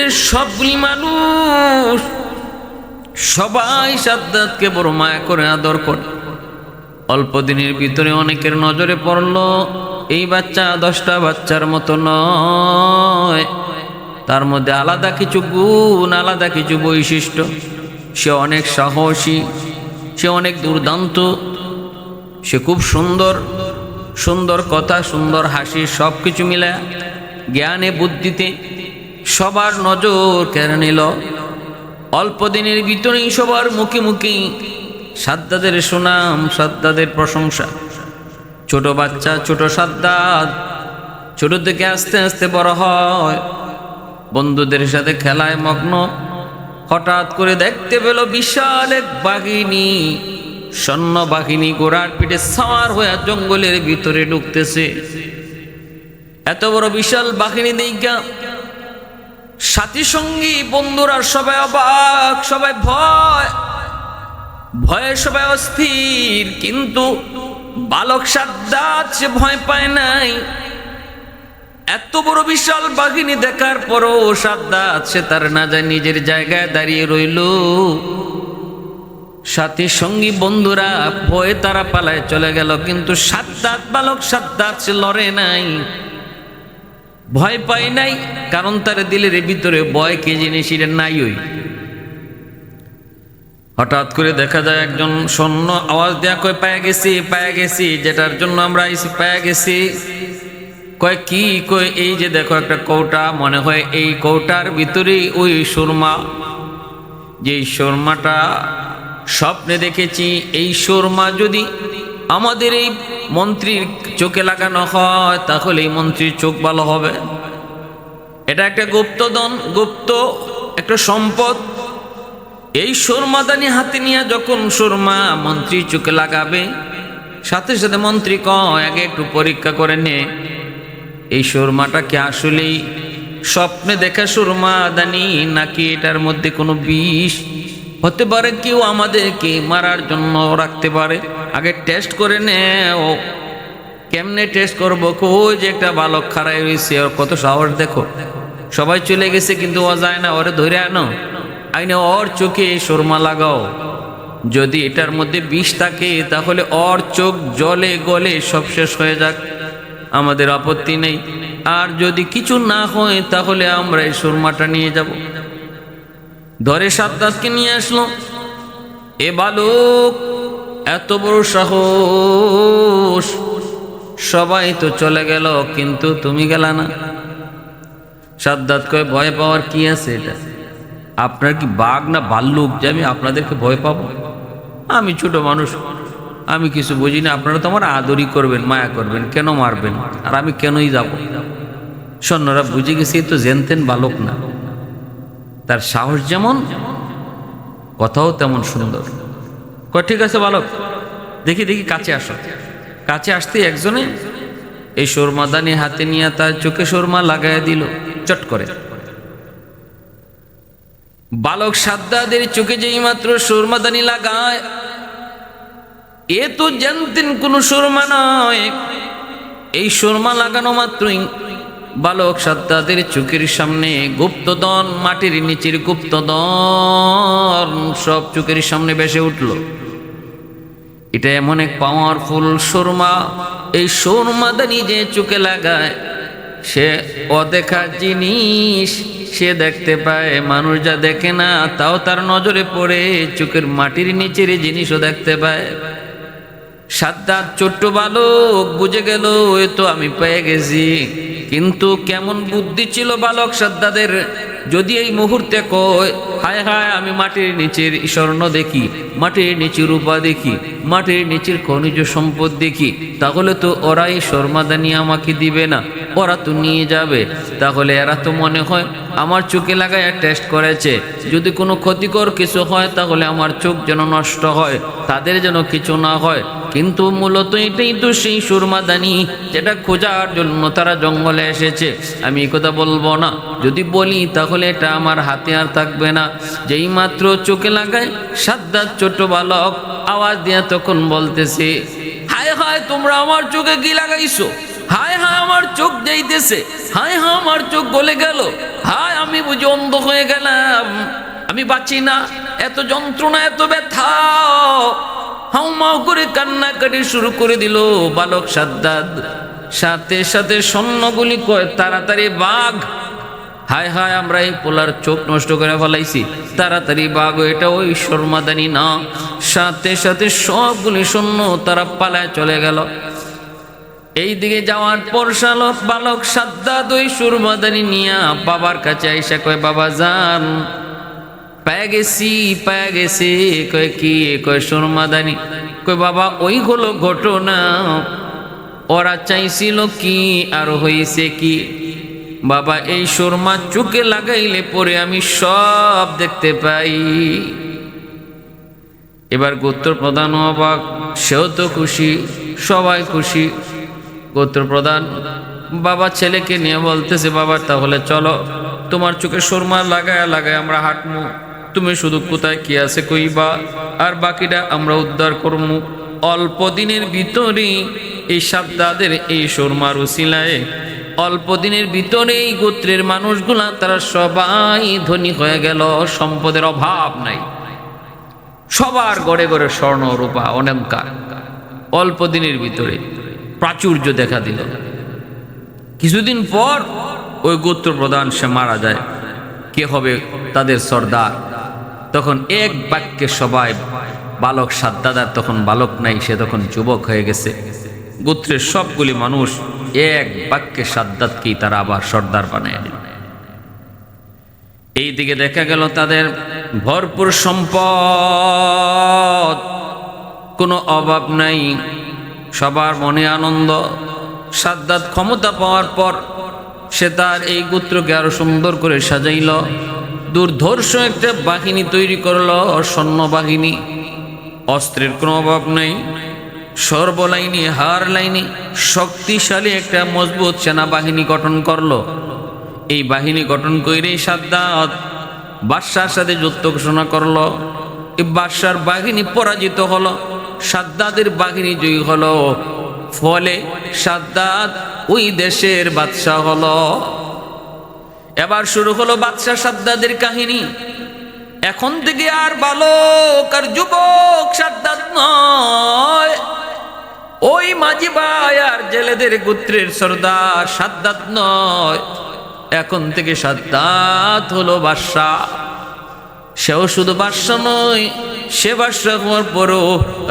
গোত্রের সবগুলি মানুষ সবাই সাদ্দাতকে বড় মায়া করে আদর করে। অল্প দিনের ভিতরে অনেকের নজরে পড়ল এই বাচ্চা 10টা বাচ্চার মতো নয়, তার মধ্যে আলাদা কিছু গুণ, আলাদা কিছু বৈশিষ্ট্য। সে অনেক সাহসী, সে অনেক দুর্দান্ত, সে খুব সুন্দর, সুন্দর কথা, সুন্দর হাসি, সব কিছু মিলে জ্ঞানে বুদ্ধিতে সবার নজর কেড়ে নিল। অল্প দিনের ভিতরেই সবার মুখে মুখে সাদ্দাদের সুনাম, সাদ্দাদের প্রশংসা। ছোট বাচ্চা, ছোট সাদ্দাত ছোট থেকে আস্তে আস্তে বড় হয়, বন্ধুদের সাথে খেলায় মগ্ন। হঠাৎ করে দেখতে পেল বিশাল এক বাঘিনী, সৈন্য বাহিনী ঘোড়ার পিঠে সাওয়ার হয়ে জঙ্গলের ভিতরে ঢুকতেছে। এত বড় বিশাল বাহিনী দেখা সাথী সঙ্গী বন্ধুরা সবাই অবাক, সবাই ভয়ে সবাই অস্থির। কিন্তু বালক সাদ্দাত সে ভয় পায় নাই। এত বড় বিশাল বাহিনী দেখার পরও সাদ্দাত সে তার না যায় নিজের জায়গায় দাঁড়িয়ে রইল। সাথী সঙ্গী বন্ধুরা ভয়ে তারা পালায় চলে গেল, কিন্তু সাদ্দাত, বালক সাদ্দাত সে লড়ে নাই, ভয় পায় নাই, কারণ তার দিলের ভিতরে ভয় কে জিনিস এটা নাই। ওই হঠাৎ করে দেখা যায় একজন সৈন্য আওয়াজ দেয়া কয় পায়ে গেছি, যেটার জন্য আমরা এসে পায়ে গেছি। কয় কি? কয় এই যে দেখো একটা কৌটা, মনে হয় এই কৌটার ভিতরেই ওই সুরমা, যেই সুরমাটা স্বপ্নে দেখেছি, এই সুরমা যদি আমাদের এই মন্ত্রীর চোখে লাগানো হয় তাহলে এই মন্ত্রীর চোখ ভালো হবে। এটা একটা গুপ্তধন, গুপ্ত একটা সম্পদ। এই সুরমাদানি হাতে নিয়ে যখন সুরমা মন্ত্রীর চোখে লাগাবে, সাথে সাথে মন্ত্রী কয় আগে একটু পরীক্ষা করে নে এই সুরমাটা কি আসলেই স্বপ্নে দেখা সুরমাদানি নাকি এটার মধ্যে কোনো বিষ হতে পারে, কেউ আমাদেরকে মারার জন্য রাখতে পারে। আগে টেস্ট করে নে। ও কেমনে টেস্ট করবো? কই যে একটা বালক খাড়াই রয়েছে, ওর কত সাহস দেখো। সবাই চলে গেছে কিন্তু ও যায় না, ওরে ধরে আনো, আইনে ওর চোখে সুরমা লাগাও। যদি এটার মধ্যে বিষ থাকে তাহলে ওর চোখ জলে গলে সব শেষ হয়ে যাক, আমাদের আপত্তি নেই। আর যদি কিছু না হয় তাহলে আমরা এই সুরমাটা নিয়ে যাব। ধরে সাদ্দাতকে নিয়ে আসলো। এ বালক, এত বড় সাহস, সবাই তো চলে গেল কিন্তু তুমি গেলা না। সাদ্দাত কয় ভয় পাওয়ার কি আছে? এটা আপনার কি বাঘ না ভাল্লুক যে আমি আপনাদেরকে ভয় পাবো? আমি ছোট মানুষ, আমি কিছু বুঝি না। আপনারা তো আমার আদরই করবেন, মায়া করবেন, কেন মারবেন? আর আমি কেনই যাব? সৈন্যরা বুঝে গেছে তো জেনতেন বালক না, তার সাহস যেমন কথাও তেমন সুন্দর। কয় ঠিক আছে বালক, দেখি কাছে আসো। কাছে আসতে একজনে এই সুরমাদানি হাতে নিয়ে তার চোখে সুরমা লাগাই দিল চট করে। বালক সাদ্দাদের চোখে যেই মাত্র সুরমাদানি লাগায়, এ তো জানতেন কোন সুরমা নয়। এই সুরমা লাগানো মাত্রই বালক সাদ্দাদের চোখের সামনে গুপ্তধন, মাটির নিচের গুপ্তধন সব চোখের সামনে ভেসে উঠল। এটা এমন এক পাওয়ারফুল সুরমা, এই সুরমাদানি যে চোখে লাগায় সে অদেখা জিনিস সে দেখতে পায়। মানুষ যা দেখে না তাও তার নজরে পড়ে, চোখের মাটির নিচের জিনিসও দেখতে পায়। সাদ্দাত ছোট্ট বালক বুঝে গেল এ তো আমি পেয়ে গেছি। কিন্তু কেমন বুদ্ধি ছিল বালক সাদ্দাদের, যদি এই মুহূর্তে কয় হায় হায় আমি মাটির নিচের স্বর্ণ দেখি, মাটির নিচের রূপা দেখি, মাটির নিচের খনিজ সম্পদ দেখি, তাহলে তো ওরা এই সুরমাদানি আমাকে দিবে না, ওরা তো নিয়ে যাবে। তাহলে এরা তো মনে হয় আমার চোখে লাগায় টেস্ট করেছে, যদি কোনো ক্ষতিকর কিছু হয় তাহলে আমার চোখ যেন নষ্ট হয়, তাদের যেন কিছু না হয়। কিন্তু মূলত এটাই তো সেই সুরমাদানি যেটা খোঁজার জন্য তারা জঙ্গলে এসেছে। আমি এই কথা বলবো না, যদি বলি তাহলে এটা আমার হাতে আর থাকবে না। যেই মাত্র চোখে লাগায় সাদ্দাত ছোট বালক আওয়াজ দিয়া তখন বলতেছে হায় হায় তোমরা আমার চোখে কি লাগাইছো, হায় হায় আমার চোখ যাইতেছে, হায় হায় আমার চোখ গলে গেল, হায় আমি বুঝি অন্ধ হয়ে গেলাম, আমি বাঁচি না, এত যন্ত্রণা, এত ব্যথা। হাউমাউ করে কান্নাকাটি শুরু করে দিল বালক সাদ্দাদ। সাথে সাথে সৈন্যগুলি কয় তাড়াতাড়ি বাঘ। হায় হায়, আমরা এই পোলার চোখ নষ্ট করে ফেলাইছি, তাড়াতাড়ি বাঘ, এটা ওই সুরমাদানি না। সাথে সাথে সবগুলি সৈন্য তারা পালায় চলে গেল। এই দিকে যাওয়ার পর শালক বালক সাদ্দাদ ওই সুরমাদানি নিয়া বাবার কাছে আইসা কয় বাবা যান, পেয়ে গেছি। কয় কি? কয় সুরমাদানি। কয় বাবা ওই হলো ঘটনা, ওরা চাইছিল কি আর হয়েছে কি? বাবা এই সুরমা চোখে লাগাইলে পরে আমি সব দেখতে পাই। এবার গোত্র প্রধান অবাক, সেও তো খুশি, সবাই খুশি। গোত্র প্রধান বাবা ছেলেকে নিয়ে বলতেছে বাবা তাহলে চলো, তোমার চোখে সুরমা লাগায় আমরা হাঁটমু, তুমি শুধু কোথায় কি আছে কইবা, আর বাকিটা আমরা উদ্ধার করবো। অল্প দিনের ভিতরেই এই সাদ্দাদের এই সুরমার উসিলায় অল্প দিনের ভিতরে এই গোত্রের মানুষগুলা তারা সবাই ধনী হয়ে গেল, সম্পদের অভাব নাই, সবার গড়ে গড়ে স্বর্ণ রূপা অলংকার অল্প দিনের ভিতরে প্রাচুর্য দেখা দিল। কিছুদিন পর ওই গোত্র প্রধান সে মারা যায়। কে হবে তাদের সর্দার? তখন এক বাক্যে সবাই, বালক সাদ্দাদার তখন বালক নাই, সে তখন যুবক হয়ে গেছে। গোত্রের সবগুলি মানুষ এক বাক্যে সাদ্দাদকেই তারা আবার সর্দার বানিয়ে দিল। এই দিকে দেখা গেল তাদের ভরপুর সম্পদ, কোনো অভাব নাই, সবার মনে আনন্দ। সাদ্দাদ ক্ষমতা পাওয়ার পর সে তার এই গোত্রকে আরো সুন্দর করে সাজাইল, দুর্ধর্ষ একটা বাহিনী তৈরি করলো, সৈন্যবাহিনী। অস্ত্রের কোনো অভাব নেই, সর্বলাইনি হার লাইনি শক্তিশালী একটা মজবুত সেনাবাহিনী গঠন করলো। এই বাহিনী গঠন করে সাদ্দাদ বাদশার সাথে যুদ্ধ ঘোষণা করলো। এই বাদশার বাহিনী পরাজিত হলো, সাদ্দাদের বাহিনী জয়ী হলো। ফলে সাদ্দাদ ওই দেশের বাদশাহ হলো। এবার শুরু হলো বাদশাহ সাদ্দাদের কাহিনী। এখন থেকে আর বালক আর যুবক সাদ্দাদ নয়, ওই মাঝি ভাই আর জেলেদের গোত্রের সর্দার সাদ্দাদ নয়, এখন থেকে সাদ্দাদ হলো বাদশাহ। সেও শুধু বাদশাহ নয়, সে বাদশাহ হওয়ার পরও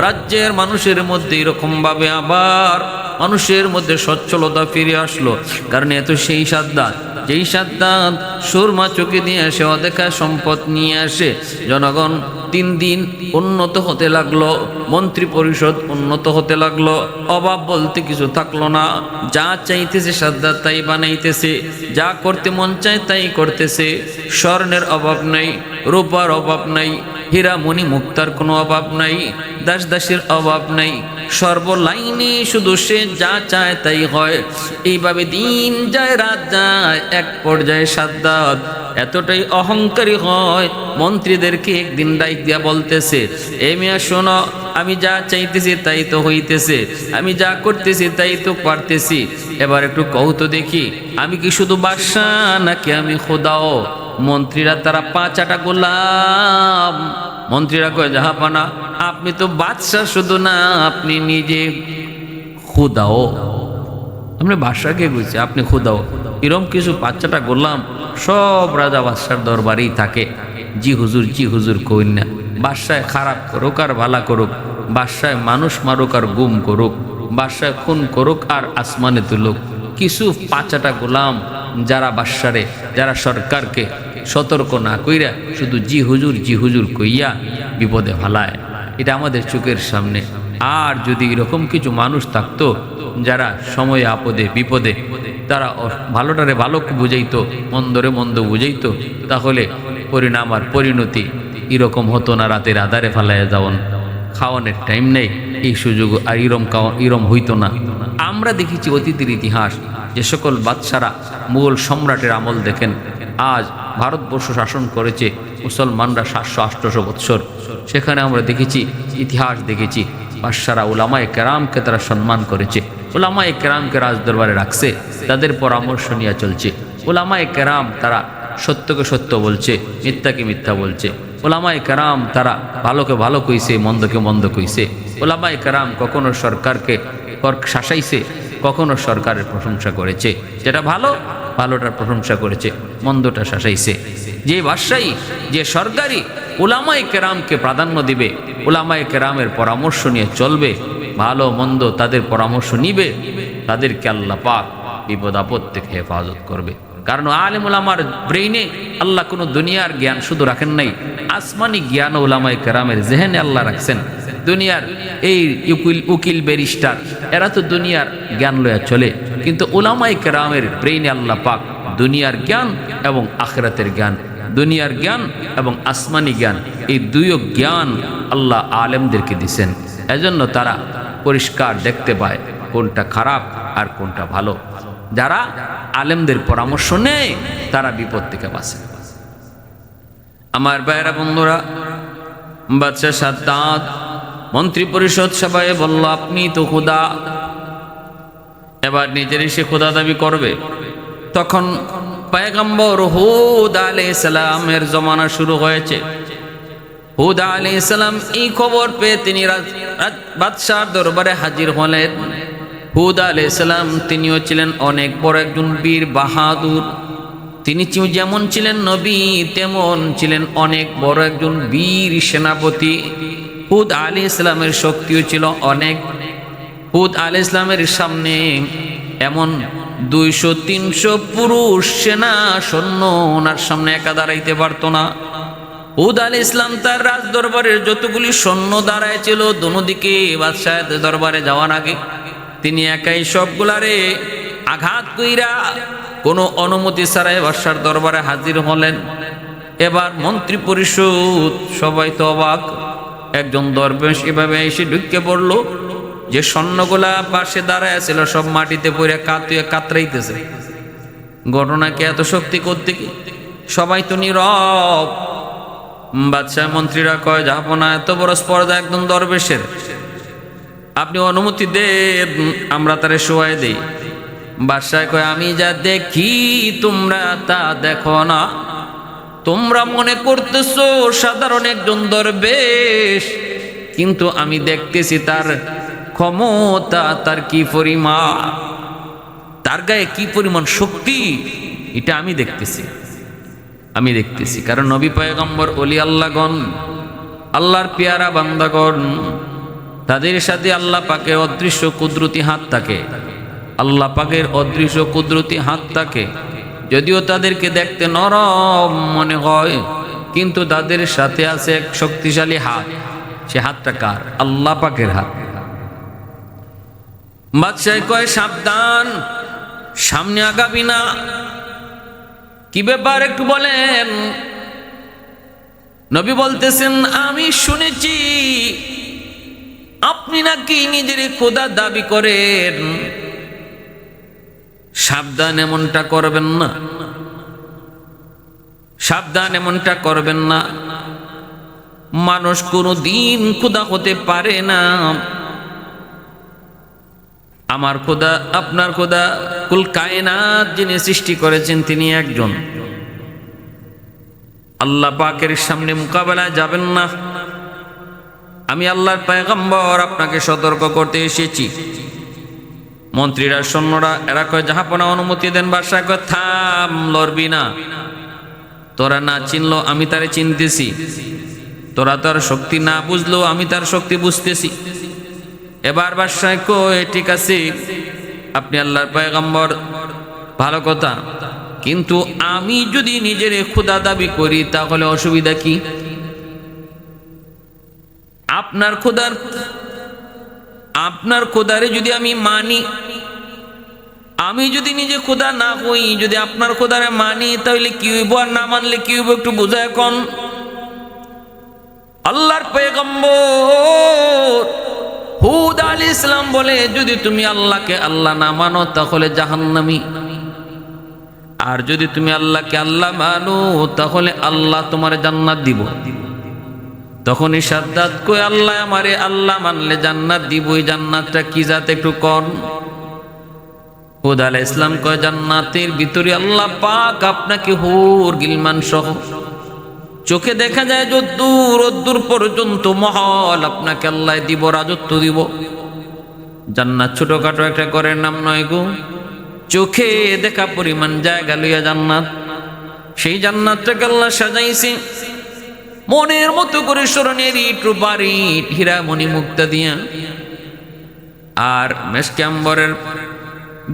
রাজ্যের মানুষের মধ্যে এরকম ভাবে আবার মানুষের মধ্যে সচ্ছলতা ফিরে আসলো। কারণ এত সেই সাদ্দাদ, যেই সাদ্দাদ সুরমা চোখে দিয়ে আসে, অদেখা সম্পদ নিয়ে আসে। জনগণ দিন দিন উন্নত হতে লাগলো, মন্ত্রী পরিষদ উন্নত হতে লাগলো, অভাব বলতে কিছু থাকলো না। যা চাইতেছে সাদ্দাদ তাই বানাইতেছে, যা করতে মন চায় তাই করতেছে। স্বর্ণের অভাব নাই, রূপার অভাব নাই, হীরা মণি মুক্তার কোনো অভাব নাই, দাস দাসের অভাব নাই, সর্বলাইনে শুধু সে যা চায় তাই হয়। এইভাবে দিন যায় রাত যায়, এক পর্যায়ে সাদ্দাদ এতটাই অহংকারী হয়, মন্ত্রীদেরকে একদিন ডাইক দিয়া বলতেছে, এ মিয়া শোনো, আমি যা চাইতেছি তাই তো হইতেছে, আমি যা করতেছি তাই তো পারতেছি, এবার একটু কও তো দেখি আমি কি শুধু বাদশা নাকি আমি খোদাও? মন্ত্রীরা তারা পাঁচাটা গোলাম। মন্ত্রীরা কয় জাহাপানা, আপনি তো বাদশা শুধু না, আপনি নিজে খুদাও। আপনি বাদশাকে বুঝছে, আপনি খুদাও। এরম কিছু বাচ্চাটা গোলাম সব রাজা বাদশার দরবারেই থাকে। জি হুজুর কইন না। বাদশায় খারাপ করুক আর ভালা করুক, বাদশায় মানুষ মারুক আর গুম করুক, বাদশায় খুন করুক আর আসমানে তুলুক, কিছু পাঁচাটা গোলাম যারা বাদশারে, যারা সরকারকে সতর্ক না কইরা শুধু জি হুজুর কইয়া বিপদে ফালায়। এটা আমাদের চোখের সামনে। আর যদি এরকম কিছু মানুষ থাকতো যারা সময়ে আপদে বিপদে তারা ভালোটারে ভালো বুঝাইতো, মন্দরে মন্দ বুঝাইতো, তাহলে পরিণাম আর পরিণতি এরকম হতো না। রাতের আধারে ফালাইয়া যাওন, খাওয়ানোর টাইম নেই, এই সুযোগ আর এরম হইতো না। আমরা দেখেছি অতীতের ইতিহাস, যে সকল বাদশারা মুঘল সম্রাটের আমল দেখেন, আজ ভারতবর্ষ শাসন করেছে মুসলমানরা 700-800 বৎসর। সেখানে আমরা দেখেছি, ইতিহাস দেখেছি, বাদশারা উলামায়ে কেরামকে তারা সম্মান করেছে, উলামায়ে কেরামকে রাজদরবারে রাখছে, তাদের পরামর্শ নিয়ে চলছে। উলামায়ে কেরাম তারা সত্যকে সত্য বলছে, মিথ্যাকে মিথ্যা বলছে। ওলামায়ে কেরাম তারা ভালোকে ভালো কইছে, মন্দকে মন্দ কইছে। ওলামায়ে কেরাম কখনো সরকারকে শাসাইছে, কখনো সরকারের প্রশংসা করেছে। যেটা ভালো, ভালোটার প্রশংসা করেছে, মন্দটা শাসাইছে। যে বাদশাহী, যে সরকারি উলামায়ে কেরামকে প্রাধান্য দিবে, উলামায়ে কেরামের পরামর্শ নিয়ে চলবে, ভালো মন্দ তাদের পরামর্শ নিবে, তাদেরকে আল্লাহ পাক বিপদ আপদ থেকে হেফাজত করবে। কারণ আলেম উলামার ব্রেইনে আল্লাহ কোনো দুনিয়ার জ্ঞান শুধু রাখেন নাই, আসমানি জ্ঞান উলামায়ে কেরামের জেহেনে আল্লাহ রাখছেন। দুনিয়ার এই উকিল ব্যারিস্টার এরা তো দুনিয়ার জ্ঞান লয়া চলে, কিন্তু উলামায়ে কেরামের ব্রেইনে আল্লাহ পাক দুনিয়ার জ্ঞান এবং আখিরাতের জ্ঞান, দুনিয়ার জ্ঞান এবং আসমানি জ্ঞান, এই দুইও জ্ঞান আল্লাহ আলেমদেরকে দিছেন। এজন্য তারা পরিষ্কার দেখতে পায় কোনটা খারাপ আর কোনটা ভালো। যারা আলেমদের পরামর্শ নেয় তারা বিপদ থেকে বাঁচে। আমার ভাইয়েরা বন্ধুরা, বাদশাহ সাদ্দাত মন্ত্রী পরিষদ সভায় বলল, আপনি তো খোদা। এবার নিজের সে খোদা দাবি করবে। তখন পয়গম্বর হুদ আলাইহিস সালামের জমানা শুরু হয়েছে। হুদ আলাইহিস সালাম এই খবর পেয়ে তিনি বাদশার দরবারে হাজির হলেন। হুদ আলাইহিস সালাম তিনিও ছিলেন অনেক বড় একজন বীর বাহাদুর। তিনি যেমন ছিলেন নবী, তেমন ছিলেন অনেক বড় একজন বীর সেনাপতি। হুদ আলাইহিস সালামের শক্তিও ছিল অনেক। হুদ আলাইহিস সালামের সামনে এমন 200-300 পুরুষ সেনা সৈন্য ওনার সামনে একা দাঁড়াইতে পারত না। হুদ আলাইহিস সালাম তার রাজ দরবারের যতগুলি সৈন্য দাঁড়ায় ছিল দোনোদিকে বাদশাহের দরবারে যাওয়ার আগে তিনি একাই সবগুলারে আঘাত কইরা কোনো অনুমতি ছাড়াই বাদশার দরবারে হাজির হলেন। এবার মন্ত্রী পরিষদ সবাই তো অবাক। একজন দরবেশ এভাবে এসে ঢুকে পড়ল, যে সৈন্যগুলা পাশে দাঁড়ায় ছিল সব মাটিতে পড়ে কাতরাইতেছে। ঘটনাকে এত শক্তি করতে কি? সবাই তো নীরব। বাদশাহ মন্ত্রীরা কয়, যাবো না, এত বড় স্পর্ধা একদম দরবেশের, আপনি অনুমতি দেন, আমরা তারে শোয়াই দেই। বাদশাহ কয়, আমি যা দেখি তোমরা তা দেখো না। তোমরা মনে করতেছো সাধারণ একজন দরবেশ, কিন্তু আমি দেখতেছি তার ক্ষমতা, তার কি পরিমাণ, তার গায়ে কি পরিমাণ শক্তি, এটা আমি দেখতেছি। কারণ নবী পয়গম্বর ওলি আল্লাহগণ, আল্লাহর পেয়ারা বান্দাগণ, তাদের সাথে আল্লাহ পাকের অদৃশ্য কুদরতি হাত থাকে। আল্লাহ পাকের অদৃশ্য কুদরতি হাত থাকে। যদিও তাদেরকে দেখতে নরম মনে হয়, কিন্তু তাদের সাথে আছে এক শক্তিশালী হাত। সে হাতটা কার? আল্লাহ পাকের হাত। বাদশাহ কয়, সাবধান, সামনে আগাবি না। কি ব্যাপার একটু বলেন। নবী বলতেছেন, আমি শুনেছি আপনি নাকি নিজের খোদা দাবি করেন। সাবধান, এমনটা করবেন না, সাবধান, এমনটা করবেন না। মানুষ কোনো দিন খোদা হতে পারে না। আমার খোদা, আপনার খোদা, কুল কায়নাত যিনি সৃষ্টি করেছেন তিনি একজন। আল্লাহ পাকের সামনে মোকাবেলায় যাবেন না। আমি আল্লাহর পয়গম্বর, আপনাকে সতর্ক করতে এসেছি। মন্ত্রীরা, সৈন্যরা এরা কয়, জাহাপনা অনুমতি দেন। বাদশাহ কয়, থাম, লড়বি না। তোরা না চিনলো আমি তারে চিনতেছি, তোরা তার শক্তি না বুঝলো আমি তার শক্তি বুঝতেছি। এবার বাদশাহ কয়, ঠিক আছে, আপনি আল্লাহর পয়গম্বর, ভালো কথা, কিন্তু আমি যদি নিজের খোদা দাবি করি তাহলে অসুবিধা কি? আপনার খোদারে যদি আমি মানি, আমি যদি নিজে খোদা না হই, যদি আপনার খোদারে মানি, তাহলে কি হইব, আর না মানলে কি হইব একটু বোঝা। এখন আল্লাহর পয়গম্বর হুদ আলাইহিস সালাম বলে, যদি তুমি আল্লাহকে আল্লাহ না মানো তাহলে জাহান্নামী, আর যদি তুমি আল্লাহকে আল্লাহ মানো তাহলে আল্লাহ তোমার জান্নাত দিব। তখনই সাদ্দাত কই, আল্লাহ আমারে আল্লাহ মানলে জান্নাত দিব। এই জান্নাতটা কি জাত একটু কন? হুদ আলাইহিস সালাম কয় জান্নাতের ভিতরে আল্লাহ পাক আপনাকে হুর গিলমান সহ চোখে দেখা যায় যদ্দূর অদ্দূর পর্যন্ত মহল আপনাকে আল্লাহ দিব, রাজত্ব দিব। জান্নাত ছোটখাটো একটা ঘরের নাম নয় গো, চোখে দেখা পরিমাণ জায়গা লইয়া জান্নাত। সেই জান্নাতটাকে আল্লাহ সাজাইছে মনের মতো করে, স্মরণের ইট রূপার ইট, হীরা মণি মুক্তা দিয়া আর মেশকে আম্বরের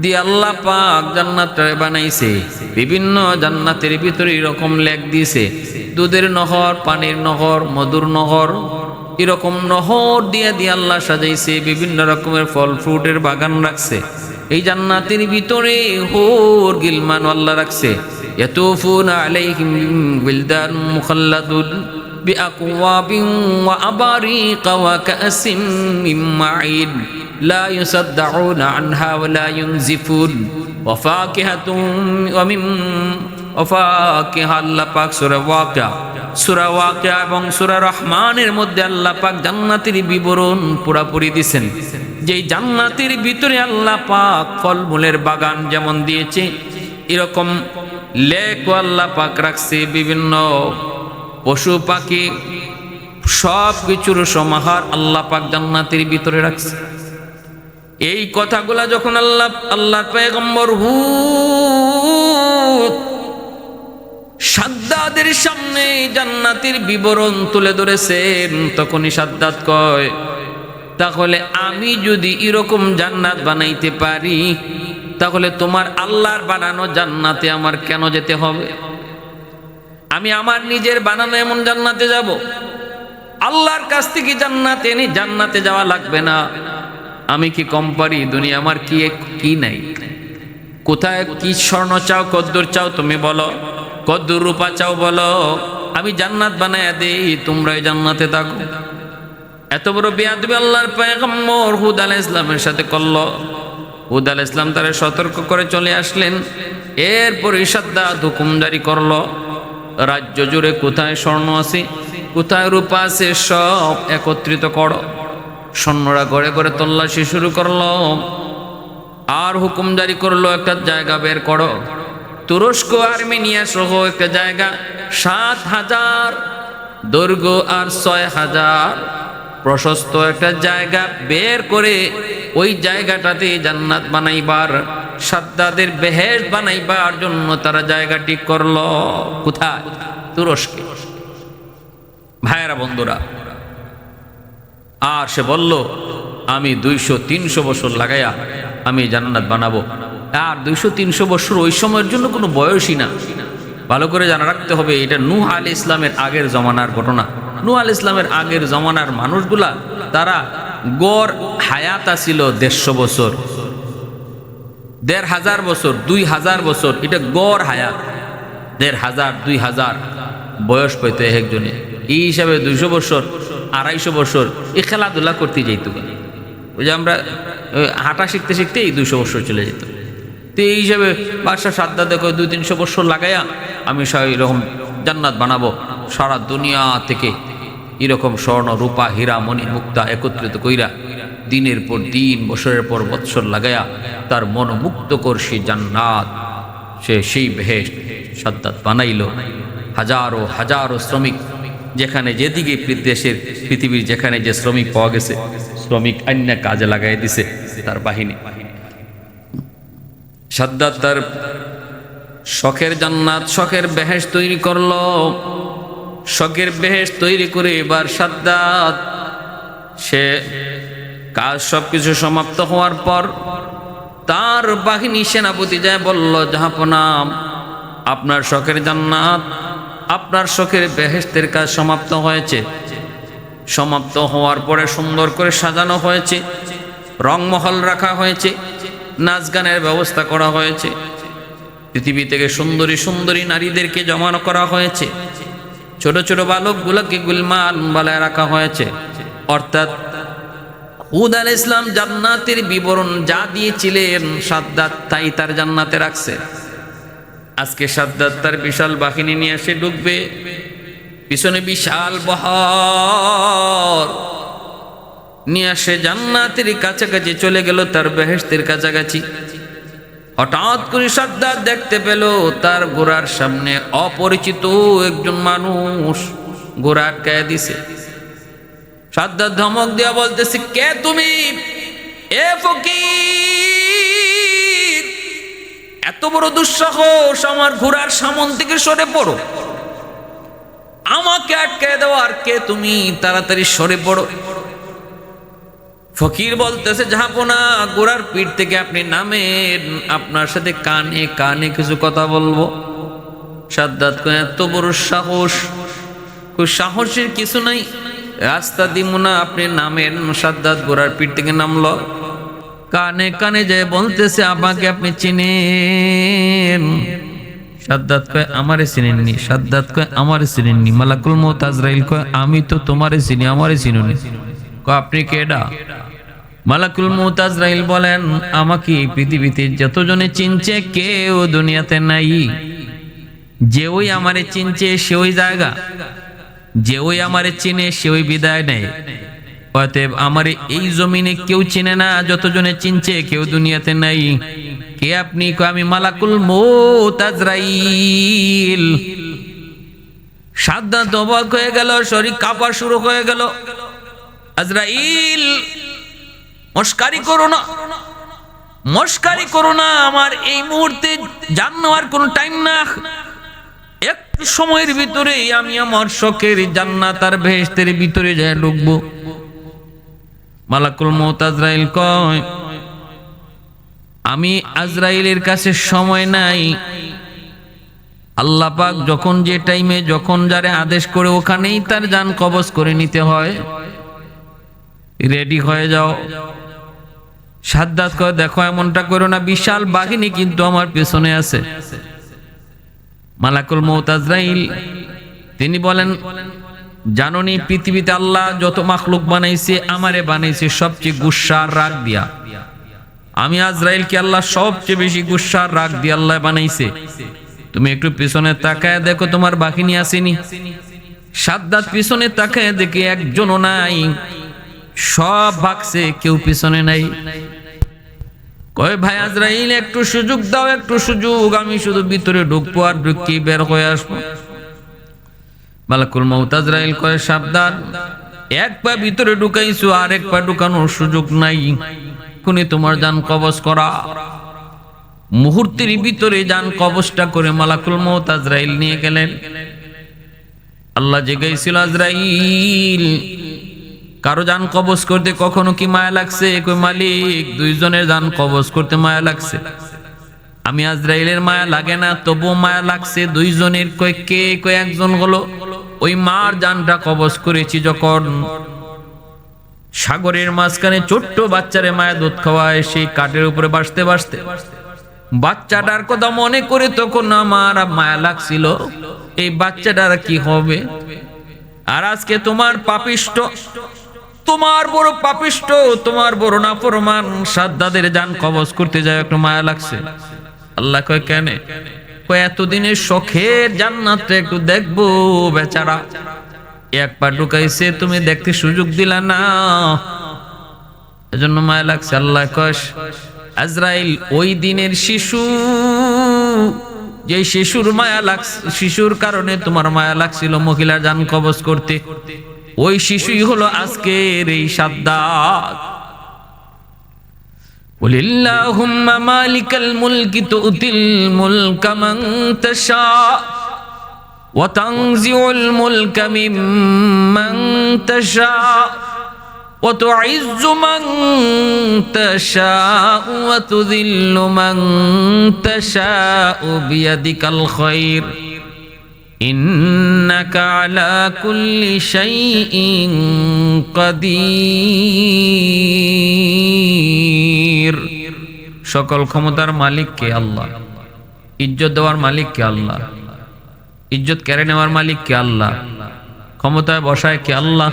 দিয়ে আল্লাহ পাক জান্নাতটা বানাইছে। বিভিন্ন জান্নাতের ভিতরে এরকম লেখ দিয়েছে, দুধের নহর, পানির নহর, মধুর নহর, এরকম নহর দিয়ে দিয়ে আল্লাহ সাজাইছে। বিভিন্ন রকমের ফল ফ্রুটের বাগান রাখছে এই জান্নাতের ভিতরে, হুর গিলমান আল্লাহ রাখছে। ইয়াতুফুনা আলাইহিম বিলদান মুখাল্লাদুন বিআকওয়াবিন ওয়া আবারিকা ওয়া কাসিম মিন মাঈন লা ইউসাদ্দাউনা আনহা ওয়া লা ইউনজিফুন ওয়া ফাকিহা আল্লাহ পাক সূরা ওয়াকিয়া এবং সূরা রহমানের মধ্যে আল্লাহ পাক জান্নাতের বিবরণ পুরাপুরি দিয়েছেন। যেই জান্নাতের ভিতরে আল্লাহ পাক ফলমূলের বাগান যেমন দিয়েছে, এরকম লেক আল্লাহ পাক রাখছে। বিভিন্ন পশু পাখি সব কিছুর সমাহার আল্লাহ পাক জান্নাতের ভিতরে রাখছে। এই কথাগুলা যখন আল্লাহর পয়গম্বর হুদ সাদ্দাদের সামনে জান্নাতের বিবরণ তুলে ধরেছেন, তখনই সাদ্দাত কয়, তাহলে আমি যদি এরকম জান্নাত বানাইতে পারি, তাহলে তোমার আল্লাহর বানানো জান্নাতে আমার কেন যেতে হবে? আমি আমার নিজের বানানো এমন জান্নাতে যাব? আল্লাহর কাছ থেকে জান্নাত এনে জান্নাতে যাওয়া লাগবে না? আমি কি কম পারি? দুনিয়া আমার কি নাই? কোথায় কি স্বর্ণ চাও, কদ্দুর চাও তুমি বলো, কদ্দুর রূপা চাও বলো, আমি জান্নাত বানায়া দেই, তোমরা এই জান্নাতে থাকো। এত বড় বেয়াদবি আল্লাহর পয়গম্বর হুদ আলাইহিস সালামের সাথে করলো। হুদ আলাইহিস সালাম তারে সতর্ক করে চলে আসলেন। এরপর সাদ্দাত হুকুম জারি করলো, রাজ্য জুড়ে কোথায় স্বর্ণ আছে, কোথায় রূপা আছে, সব একত্রিত করো। সৈন্যরা ঘরে ঘরে তল্লাশি শুরু করলো আর হুকুম জারি করলো, একটা জায়গা বের করো। তুরস্ক আর্মেনিয়া সহ একটা জায়গা, ৭,০০০ দৈর্ঘ্য আর ৬,০০০ প্রশস্ত একটা জায়গা বের করে ওই জায়গাটাতে জান্নাত বানাইবার, সাদ্দাদের বেহেশত বানাইবার জন্য তারা জায়গা ঠিক করলো। কোথায়? তুরস্কে। ভাইয়েরা, বন্ধুরা, আর সে বলল, আমি ২০০-৩০০ বছর লাগাইয়া আমি জান্নাত বানাবো। আর ২০০-৩০০ বছর ওই সময়ের জন্য কোনো বয়সই না। ভালো করে জানা রাখতে হবে, এটা নূহ আলাইহিস সালামের আগের জমানার ঘটনা। নূহ আলাইহিস সালামের আগের জমানার মানুষগুলা, তারা গড় হায়াত ছিল ১৫০ বছর, ১৫০০ বছর, ২০০০ বছর, এটা গড় হায়াত। ১৫০০, ২০০০ বয়স পেতে একজনে। এই হিসাবে ২০০ বছর, ২৫০ বছর এই খেলাধুলা করতে যাইত। ওই যে আমরা হাঁটা শিখতে শিখতে এই ২০০ বছর চলে যেত। তো এই হিসাবে বাদশাহ সাদ্দাত দেখো ২০০-৩০০ বছর লাগাইয়া আমি এরকম জান্নাত বানাবো। সারা দুনিয়া থেকে এরকম স্বর্ণ, রূপা, হীরা, মণি, মুক্তা একত্রিত কইরা দিনের পর দিন, বছরের পর বৎসর লাগাইয়া তার মনোমুক্ত করছে জান্নাত, সেই বেহেশত সাদ্দাত বানাইল। হাজারো হাজারো শ্রমিক, যেখানে যেদিকে দেশের পৃথিবীর যেখানে যে শ্রমিক পাওয়া গেছে, শ্রমিক অন্য কাজে লাগাই দিছে তার বাহিনী। সাদ্দাত তার শখের জান্নাত, শখের বেহেশত তৈরি করলো। শখের বেহেশত তৈরি করে এবার সাদ্দাত সে কাজ সবকিছু সমাপ্ত হওয়ার পর তার বাহিনী সেনাপতি যায় বলল, জাহাপনা, আপনার শখের জান্নাত, আপনার শখের বেহেশতের কাজ সমাপ্ত হয়েছে। সমাপ্ত হওয়ার পরে সুন্দর করে সাজানো হয়েছে, রংমহল রাখা হয়েছে, নাচ গানের ব্যবস্থা করা হয়েছে, পৃথিবী থেকে সুন্দরী সুন্দরী নারীদেরকে জমানো করা হয়েছে, ছোট ছোট বালকগুলোকে গুলমান বালায় রাখা হয়েছে। অর্থাৎ হুদ আলাইহিস সালাম জান্নাতের বিবরণ যা দিয়েছিলেন, সাদ্দাত তাই তার জান্নাতে রাখছে। আজকে সাদ্দাত তার বিশাল বাহিনী নিয়ে এসে ঢুকবে, পিছনে বিশাল বহর নিয়ে আসে জান্নাতের কাছাকাছি চলে গেল, তার বেহেশতের কাছাকাছি। হঠাৎ করে সাদ্দাত দেখতে পেল তার ঘোড়ার সামনে অপরিচিত একজন মানুষ ঘোড়া আটকায় দিছে। সাদ্দাত ধমক দিয়া বলতেছে, কে তুমি? এ ফকির, এত বড় দুঃসাহস, আমার ঘোড়ার সামন থেকে সরে পড়ো, আমাকে আটকায় দেওয়ার কে তুমি? তাড়াতাড়ি সরে পড়ো। ফকির বলতেছে, জাহাপনা, ঘোড়ার পিঠ থেকে আপনি নামেন, আপনার সাথে কানে কানে কিছু কথা বলবো। সাদ্দাত কয়, এত বড় সাহস? সাহসের কিছু নাই, রাস্তা দিব না, আপনি নামেন। সাদ্দাত ঘোড়ার পিঠ থেকে নামলো, কানে কানে যায় বলতেছে, আমাকে আপনি চিনেন? সাদ্দাত কয়, আমারে চিনেননি। সাদ্দাত কয়, আমারে চিনেননি? মালাকুল মউত আজরাইল কয়, আমি তো তোমারে চিনি, আমারে চিনুনি। কয়, আপনি কেডা? মালাকুল মউত আজরাইল বলেন, আমাকে এই পৃথিবীতে যতজনে চিনছে কেউ দুনিয়াতে নাই। যে ওই আমারে চিনছে সে ওই জায়গা, যে ওই আমারে চিনে সে ওই বিদায় নেয়। অতএব আমারে এই জমিনে কেউ চিনে না, যতজনে চিনছে কেউ দুনিয়াতে নাই। কে আপনি? কয়, আমি মালাকুল মউত আজরাইল। সাদ্দাত অবাক হয়ে গেল, শরীর কাঁপা শুরু হয়ে গেল। আজরাইল, মস্কারি করো না, মস্কারি করো না, আমার এই মুহূর্তে জান নেওয়ার কোনো টাইম না। একটু সময়ের ভিতরেই আমি আমার শখের জান্নাত আর বেহেশতের ভিতরে যায় ঢুকবো। মালাকুল মউত আজরাইল কয়, আমি আজরাইলের কাছে সময় নাই। আল্লাহ পাক যখন যে টাইমে যখন যারে আদেশ করে ওখানেই তার জান কবজ করে নিতে হয়। রেডি হয়ে যাও। সাদ্দাত কয়, দেখো এমনটা করো না, বিশাল বাহিনী কিন্তু আমার পেছনে আছে। মালাকুল মউত আজরাইল তিনি বলেন, জাননি পৃথিবীতে আল্লাহ যত মাখলুক বানাইছে আমারে বানাইছে সবচেয়ে গুসার রাগ দিয়া। আমি আজরাইলকে আল্লাহ সবচেয়ে বেশি গুসার রাগ দিয়ে আল্লাহ বানাইছে। তুমি একটু পিছনে তাকায় দেখো তোমার বাহিনী আসেনি। সাদ্দাত পিছনে তাকায় দেখে একজনও নাই, সব ভাগছে, কেউ পিছনে নাই। কয়, ভাই আজরাইল একটু সুযোগ দাও, একটু সুযোগ, আমি শুধু ভিতরে ঢুকবো আর ঢুকি বের হয়ে আসবো। মালাকুল মউত আজরাইল কয়, সাবধান, এক পা ভিতরে ঢুকাইছো আর এক পা ঢুকানোর সুযোগ নাই, এখনই তোমার জান কবজ করা। মুহূর্তের ভিতরে জান কবজটা করে মালাকুল মউত আজরাইল নিয়ে গেলেন। আল্লাহ জিজ্ঞাসিল, আজরাইল, কারো জান কবজ করতে কখনো কি মায়া লাগছে? কই, মালিক, দুইজনের জান কবজ করতে মায়া লাগছে। আমি আজরাইলের মায়া লাগে না, তবুও মায়া লাগছে দুইজনের। কই, কে? কই, একজন হলো ওই মার জানটা কবজ করেছি যখন সাগরের মাঝখানে ছোট্ট বাচ্চারে মায়া দুধ খাওয়ায়, সেই কাঠের উপরে বাসতে বাসতে বাচ্চাটার কথা মনে করে তখন আমার মায়া লাগছিল, এই বাচ্চাটার কি হবে। আর আজকে তোমার পাপিষ্ট, তোমার বড় পাপিষ্ট, তোমার বড় নাফরমান সাদ্দাতের জান কবজ করতে যায়, একটু মায়া লাগছে। আল্লাহ কয়, কেন? কয়, এতদিনের শখের জান্নাতটা একটু দেখবো, বেচারা এক পা ঢুকাইছে, তুমি দেখতে সুযোগ দিলা না, এজন্য মায়া লাগছে। আল্লাহ কয়, আজরাইল, ওই দিনের শিশু, যে শিশুর মায়া লাগছে, শিশুর কারণে তোমার মায়া লাগছিল মহিলার জান কবজ করতে, ওই শিশুই হলো আজকের এই সাদ্দাত। কুলিল্লাহুম্মা মালিকাল মুলকি তুতিল মুলকা মান তাশা ওয়া তানজিউল মুলকা মিম্মান তাশা ওয়া তুইজ্জু মান তাশা ওয়া তুযিল্লু মান তাশা বিয়াদিকাল খায়র ইন্নাকা আলা কুল্লি শাইইন কাদির। সকল ক্ষমতার মালিক কে? আল্লাহ। ইজ্জত দেওয়ার মালিক কে? আল্লাহ। ইজ্জত কেড়ে নেওয়ার মালিক কে? আল্লাহ। ক্ষমতায় বসায় কে? আল্লাহ।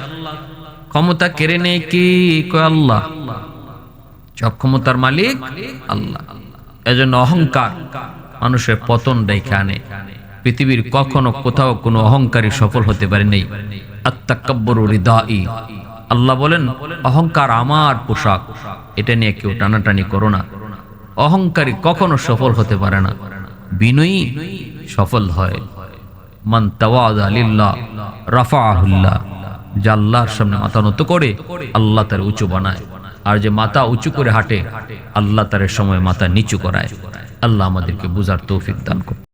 ক্ষমতা কেড়ে নেয় কি? কয় আল্লাহ। সব ক্ষমতার মালিক আল্লাহ। এজন্য অহংকার মানুষের পতন ডেকে আনে। পৃথিবীর কখনো কোথাও কোনো অহংকারী সফল হতে পারে নাই। আত্তাকাব্বুরু রিদাই, আল্লাহ বলেন অহংকার আমার পোশাক, এটা নিয়ে কেউ টানাটানি করো না। অহংকারী কখনো সফল হতে পারে না, বিনয়ী সফল হয়। মান তাওয়াদা লিল্লাহ রাফাআহুল্লাহ, যে আল্লাহর সামনে মাথা নত করে আল্লাহ তার উঁচু বানায়, আর যে মাথা উঁচু করে হাঁটে আল্লাহ তার সময় মাথা নিচু করায়। আল্লাহ আমাদেরকে বুঝার তৌফিক দান করুন।